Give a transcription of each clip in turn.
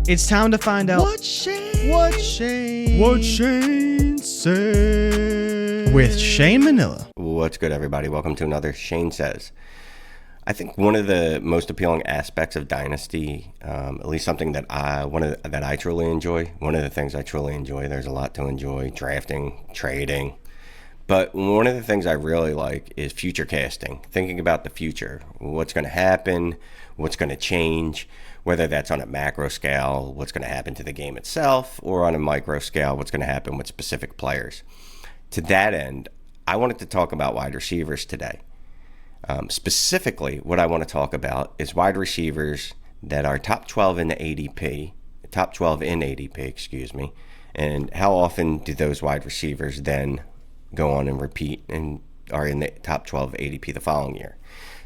It's time to find out What Shane said with Shane Manila. What's good, everybody? Welcome to another Shane Says. I think one of the most appealing aspects of Dynasty, at least something that I truly enjoy, one of the things I truly enjoy, there's a lot to enjoy, drafting, trading, but one of the things I really like is future casting, thinking about the future, what's going to happen, what's going to change, whether that's on a macro scale, what's going to happen to the game itself, or on a micro scale, what's going to happen with specific players. To that end, I wanted to talk about wide receivers today. Specifically, what I want to talk about is wide receivers that are top 12 in the ADP, and how often do those wide receivers then go on and repeat and are in the top 12 ADP the following year.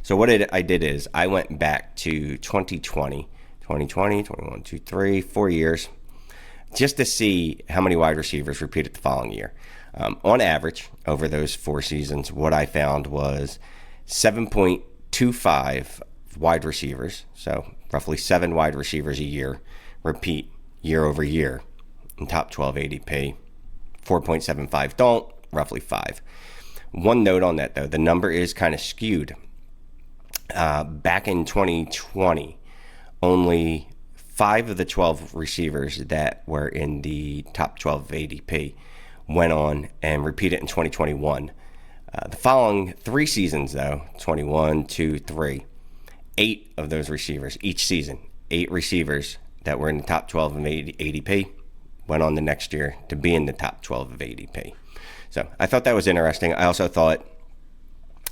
So what I did is I went back to 2020, 21, 2, 3, 4 years, just to see how many wide receivers repeated the following year. On average, over those 4 seasons, what I found was 7.25 wide receivers, so roughly 7 wide receivers a year, repeat year over year in top 12 ADP. 4.75 don't, roughly 5. One note on that, though, the number is kind of skewed. Back in 2020, only 5 of the 12 receivers that were in the top 12 ADP went on and repeated in 2021. The following 3 seasons, though, 21, 2, 3, 8 of those receivers each season, 8 receivers that were in the top 12 of ADP went on the next year to be in the top 12 of ADP. So I thought that was interesting. I also thought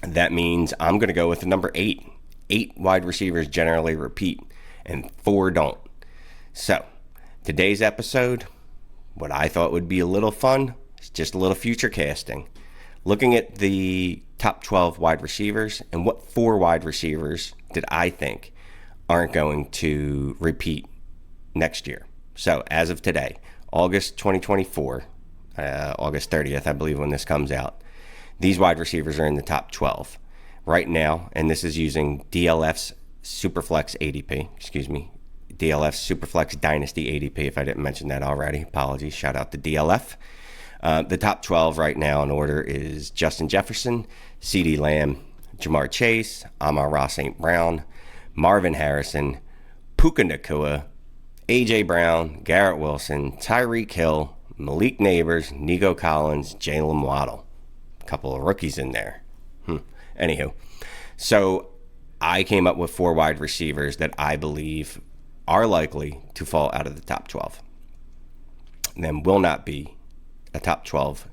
that means I'm going to go with the number 8. 8 wide receivers generally repeat and 4 don't. So today's episode, what I thought would be a little fun, is just a little future casting. Looking at the top 12 wide receivers and what 4 wide receivers did I think aren't going to repeat next year. So as of today, August 2024, August 30th, I believe, when this comes out, these wide receivers are in the top 12 right now, and this is using DLF's Superflex Dynasty ADP, if I didn't mention that already. Apologies, shout out to DLF. The top 12 right now in order is Justin Jefferson, CeeDee Lamb, Jamar Chase, Amon-Ra St. Brown, Marvin Harrison, Puka Nacua, A.J. Brown, Garrett Wilson, Tyreek Hill, Malik Neighbors, Nico Collins, Jaylen Waddle. A couple of rookies in there. Anywho, so I came up with 4 wide receivers that I believe are likely to fall out of the top 12. And then will not be a top 12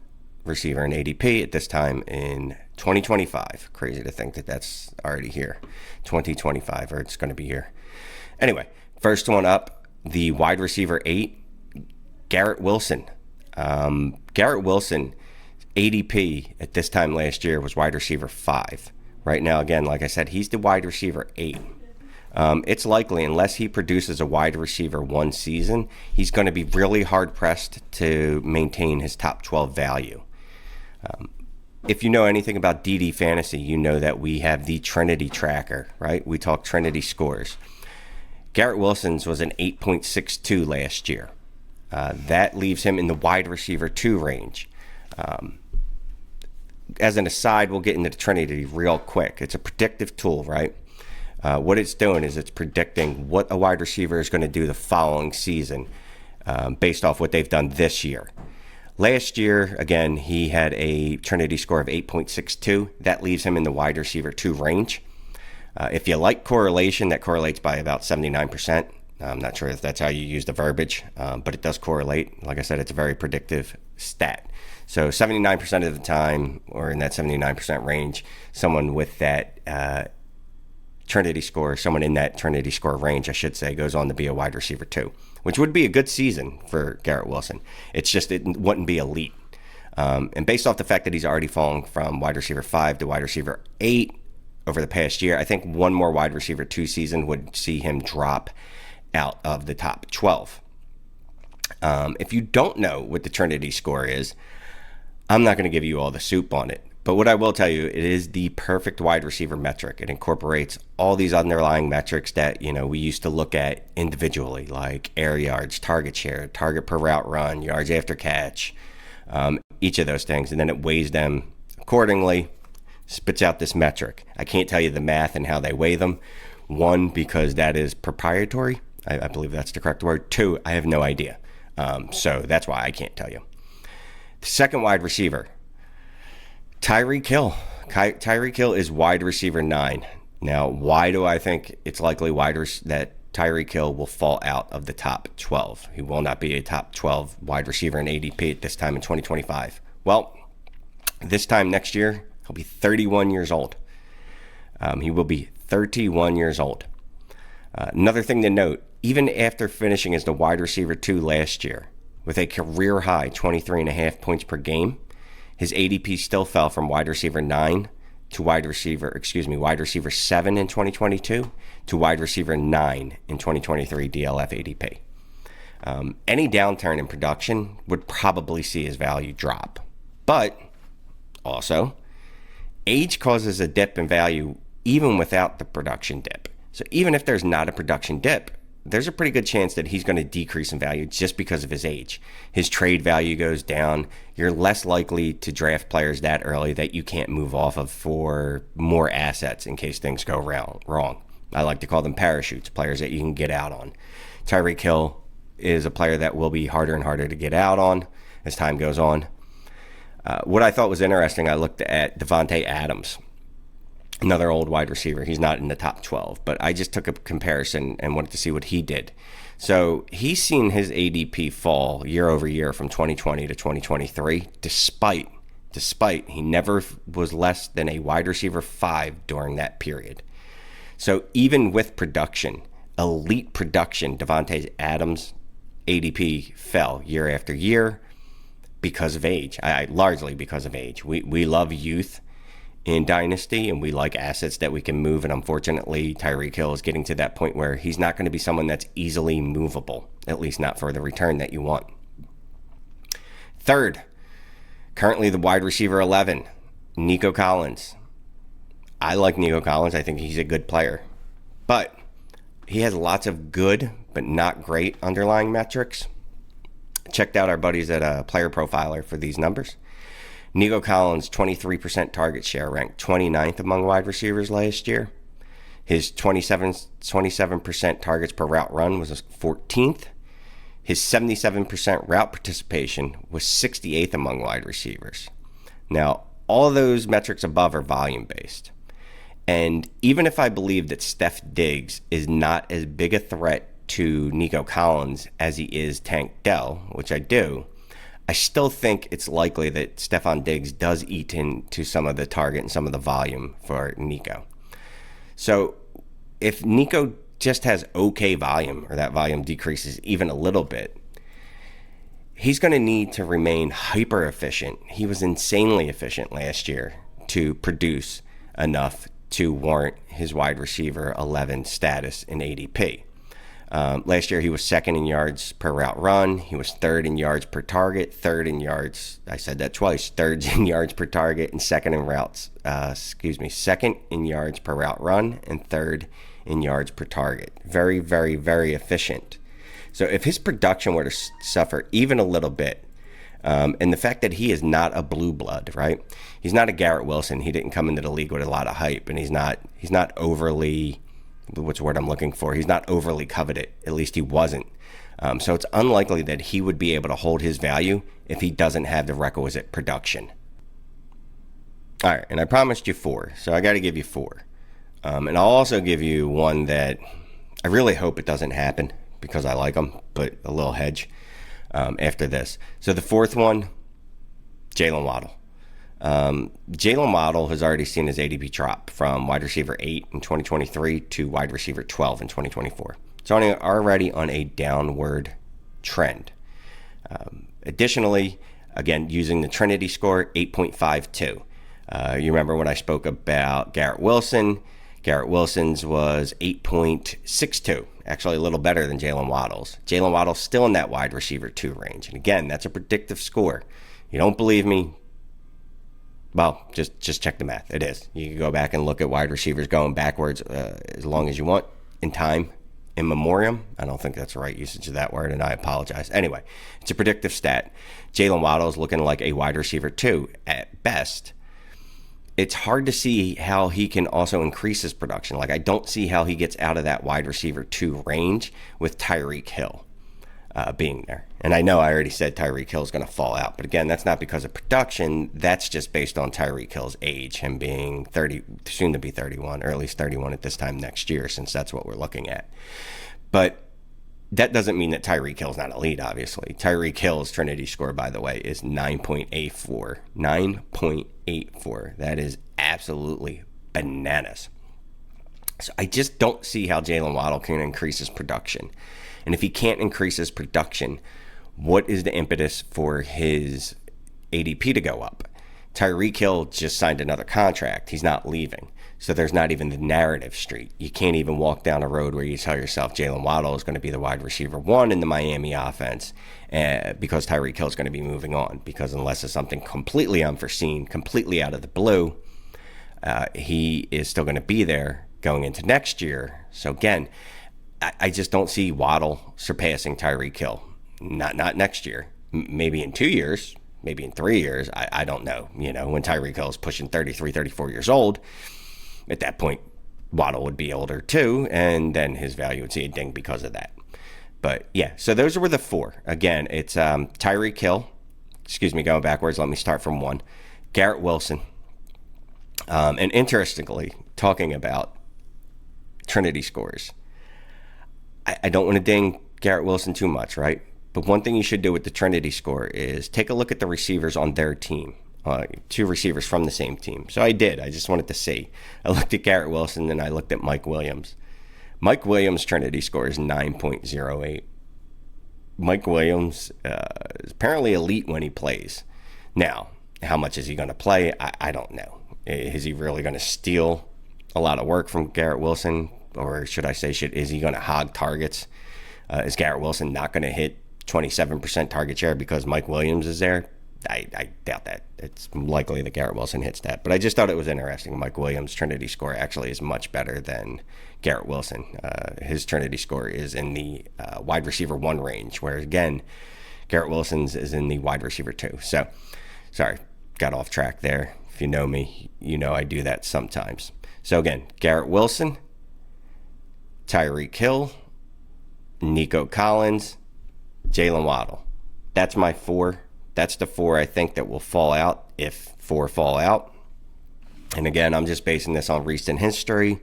receiver in ADP at this time in 2025. Crazy to think that that's already here. 2025, or it's going to be here. Anyway, first one up, the wide receiver 8, Garrett Wilson. Garrett Wilson, ADP at this time last year was wide receiver 5. Right now, again, like I said, he's the wide receiver 8. It's likely, unless he produces a wide receiver 1 season, he's going to be really hard-pressed to maintain his top 12 value. If you know anything about DD Fantasy, you know that we have the Trinity tracker, right? We talk Trinity scores. Garrett Wilson's was an 8.62 last year. That leaves him in the wide receiver 2 range. As an aside, we'll get into the Trinity real quick. It's a predictive tool, right? What it's doing is it's predicting what a wide receiver is going to do the following season based off what they've done this year. Last year, again, he had a Trinity score of 8.62. That leaves him in the wide receiver 2 range. If you like correlation, that correlates by about 79%. I'm not sure if that's how you use the verbiage, but it does correlate. Like I said, it's a very predictive stat. So 79% of the time, or in that 79% range, someone with that Trinity score, someone in that Trinity score range, I should say, goes on to be a wide receiver 2, which would be a good season for Garrett Wilson. It's just it wouldn't be elite. And based off the fact that he's already fallen from wide receiver 5 to wide receiver 8 over the past year, I think one more wide receiver 2 season would see him drop out of the top 12. If you don't know what the Trinity score is, I'm not going to give you all the soup on it, But what I will tell you, it is the perfect wide receiver metric. It incorporates all these underlying metrics that, we used to look at individually, like air yards, target share, target per route run, yards after catch, each of those things. And then it weighs them accordingly, spits out this metric. I can't tell you the math and how they weigh them. One, because that is proprietary. I believe that's the correct word. Two, I have no idea. So that's why I can't tell you. The second wide receiver, Tyreek Hill. Tyreek Hill is wide receiver 9. Now, why do I think it's likely that Tyreek Hill will fall out of the top 12? He will not be a top 12 wide receiver in ADP at this time in 2025. Well, this time next year, he'll be 31 years old. He will be 31 years old. Another thing to note, even after finishing as the wide receiver 2 last year, with a career high 23.5 points per game, his ADP still fell from wide receiver 9 to wide receiver 7 in 2022 to wide receiver 9 in 2023 DLF ADP. Any downturn in production would probably see his value drop. But also, age causes a dip in value even without the production dip. So even if there's not a production dip, there's a pretty good chance that he's going to decrease in value just because of his age. His trade value goes down. You're less likely to draft players that early that you can't move off of for more assets in case things go wrong. I like to call them parachutes, players that you can get out on. Tyreek Hill is a player that will be harder and harder to get out on as time goes on. What I thought was interesting, I looked at Davante Adams, another old wide receiver. He's not in the top 12, but I just took a comparison and wanted to see what he did. So he's seen his ADP fall year over year from 2020 to 2023, despite he never was less than a wide receiver 5 during that period. So even with production, elite production, Davante Adams' ADP fell year after year because of age, largely because of age. We love youth in Dynasty, and we like assets that we can move, and unfortunately, Tyreek Hill is getting to that point where he's not going to be someone that's easily movable, at least not for the return that you want. Third, currently the wide receiver 11, Nico Collins. I like Nico Collins. I think he's a good player, but he has lots of good but not great underlying metrics. Checked out our buddies at Player Profiler for these numbers. Nico Collins' 23% target share ranked 29th among wide receivers last year. His 27% targets per route run was 14th. His 77% route participation was 68th among wide receivers. Now, all of those metrics above are volume-based. And even if I believe that Steph Diggs is not as big a threat to Nico Collins as he is Tank Dell, which I do, I still think it's likely that Stephon Diggs does eat into some of the target and some of the volume for Nico. So if Nico just has okay volume, or that volume decreases even a little bit, he's going to need to remain hyper efficient. He was insanely efficient last year to produce enough to warrant his wide receiver 11 status in ADP. Last year, he was second in yards per route run. He was third in yards per target, third in yards. I said that twice. Third in yards per target, and second in yards per route run, and third in yards per target. Very, very, very efficient. So if his production were to suffer even a little bit, and the fact that he is not a blue blood, right? He's not a Garrett Wilson. He didn't come into the league with a lot of hype, and he's not overly, what's the word I'm looking for? He's not overly coveted. At least he wasn't. So it's unlikely that he would be able to hold his value if he doesn't have the requisite production. All right, and I promised you 4, so I got to give you 4. And I'll also give you one that I really hope it doesn't happen because I like him, but a little hedge after this. So the 4th one, Jaylen Waddle. Jaylen Waddle has already seen his ADP drop from wide receiver 8 in 2023 to wide receiver 12 in 2024. It's already on a downward trend. Additionally, again, using the Trinity score, 8.52. You remember when I spoke about Garrett Wilson? Garrett Wilson's was 8.62, actually a little better than Jaylen Waddle's. Jaylen Waddle's still in that wide receiver 2 range. And again, that's a predictive score. You don't believe me? Well, just check the math. It is. You can go back and look at wide receivers going backwards as long as you want in time. In memoriam, I don't think that's the right usage of that word, and I apologize. Anyway, it's a predictive stat. Jaylen Waddle is looking like a wide receiver 2 at best. It's hard to see how he can also increase his production. Like, I don't see how he gets out of that wide receiver 2 range with Tyreek Hill being there. And I know I already said Tyreek Hill is going to fall out, but again, that's not because of production. That's just based on Tyreek Hill's age, him being 30, soon to be 31, or at least 31 at this time next year, since that's what we're looking at. But that doesn't mean that Tyreek Hill's not elite, obviously. Tyreek Hill's Trinity score, by the way, is 9.84. 9.84. That is absolutely bananas. So I just don't see how Jaylen Waddle can increase his production. And if he can't increase his production, what is the impetus for his ADP to go up? Tyreek Hill just signed another contract. He's not leaving. So there's not even the narrative street. You can't even walk down a road where you tell yourself Jaylen Waddle is going to be the wide receiver 1 in the Miami offense because Tyreek Hill is going to be moving on. Because unless it's something completely unforeseen, completely out of the blue, he is still going to be there going into next year. So again, I just don't see Waddle surpassing Tyreek Hill. Not next year. Maybe in 2 years. Maybe in 3 years. I don't know. You know, when Tyreek Hill is pushing 33, 34 years old, at that point, Waddle would be older too, and then his value would see a ding because of that. But yeah, so those were the 4. Again, it's Tyreek Hill. Excuse me, going backwards. Let me start from 1. Garrett Wilson. And interestingly, talking about Trinity scores, I don't want to ding Garrett Wilson too much, right? But one thing you should do with the Trinity score is take a look at the receivers on their team. 2 receivers from the same team. So I did. I just wanted to see. I looked at Garrett Wilson and I looked at Mike Williams. Mike Williams' Trinity score is 9.08. Mike Williams is apparently elite when he plays. Now, how much is he going to play? I don't know. Is he really going to steal a lot of work from Garrett Wilson? Or should I say, is he going to hog targets? Is Garrett Wilson not going to hit 27% target share because Mike Williams is there? I doubt that. It's likely that Garrett Wilson hits that. But I just thought it was interesting. Mike Williams' Trinity score actually is much better than Garrett Wilson. His Trinity score is in the wide receiver 1 range, whereas, again, Garrett Wilson's is in the wide receiver 2. So, sorry, got off track there. If you know me, you know I do that sometimes. So, again, Garrett Wilson, Tyreek Hill, Nico Collins, Jaylen Waddle. That's my 4. That's the 4 I think that will fall out, if 4 fall out. And again, I'm just basing this on recent history.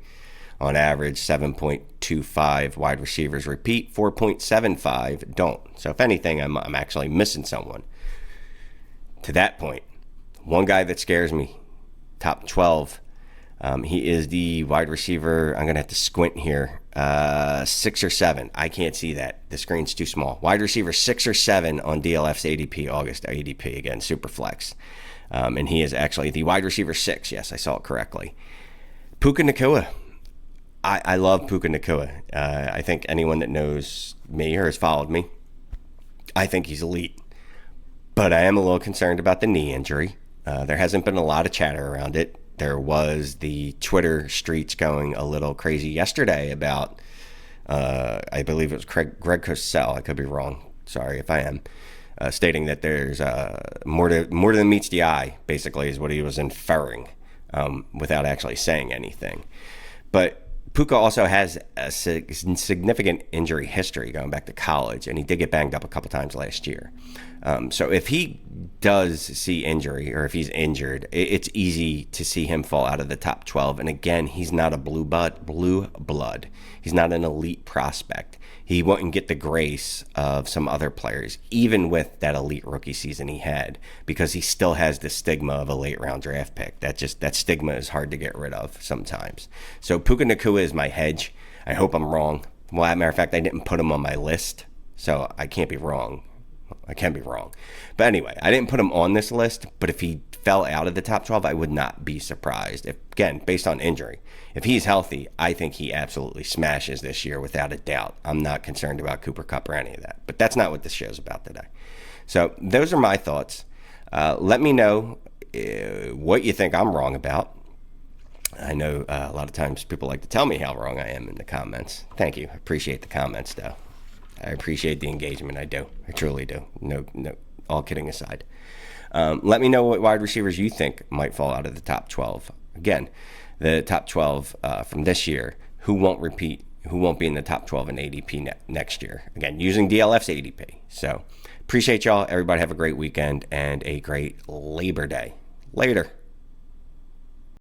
On average, 7.25 wide receivers repeat, 4.75 don't. So if anything, I'm actually missing someone. To that point, one guy that scares me, top 12, he is the wide receiver. I'm going to have to squint here. 6 or 7. I can't see that. The screen's too small. Wide receiver 6 or 7 on DLF's ADP, August ADP, again, super flex. And he is actually the wide receiver 6. Yes, I saw it correctly. Puka Nacua. I love Puka Nacua. I think anyone that knows me or has followed me, I think he's elite. But I am a little concerned about the knee injury. There hasn't been a lot of chatter around it. There was the Twitter streets going a little crazy yesterday about, I believe it was Greg Cosell, I could be wrong, sorry if I am, stating that there's more than meets the eye, basically, is what he was inferring, without actually saying anything. But Puka also has a significant injury history going back to college, and he did get banged up a couple times last year. So if he does see injury, or if he's injured, it's easy to see him fall out of the top 12. And again, he's not a blue blood. He's not an elite prospect. He wouldn't get the grace of some other players, even with that elite rookie season he had, because he still has the stigma of a late round draft pick. That stigma is hard to get rid of sometimes. So Puka Nacua is my hedge. I hope I'm wrong. Well, as a matter of fact, I didn't put him on my list, so I can't be wrong. I can be wrong. But anyway, I didn't put him on this list, but if he fell out of the top 12, I would not be surprised. If, again, based on injury. If he's healthy, I think he absolutely smashes this year without a doubt. I'm not concerned about Cooper Kupp or any of that. But that's not what this show's about today. So those are my thoughts. Let me know what you think I'm wrong about. I know a lot of times people like to tell me how wrong I am in the comments. Thank you. I appreciate the comments, though. I appreciate the engagement. I do. I truly do. No, all kidding aside. Let me know what wide receivers you think might fall out of the top 12. Again, the top 12 from this year, who won't be in the top 12 in ADP next year. Again, using DLF's ADP. So appreciate y'all. Everybody have a great weekend and a great Labor Day. Later.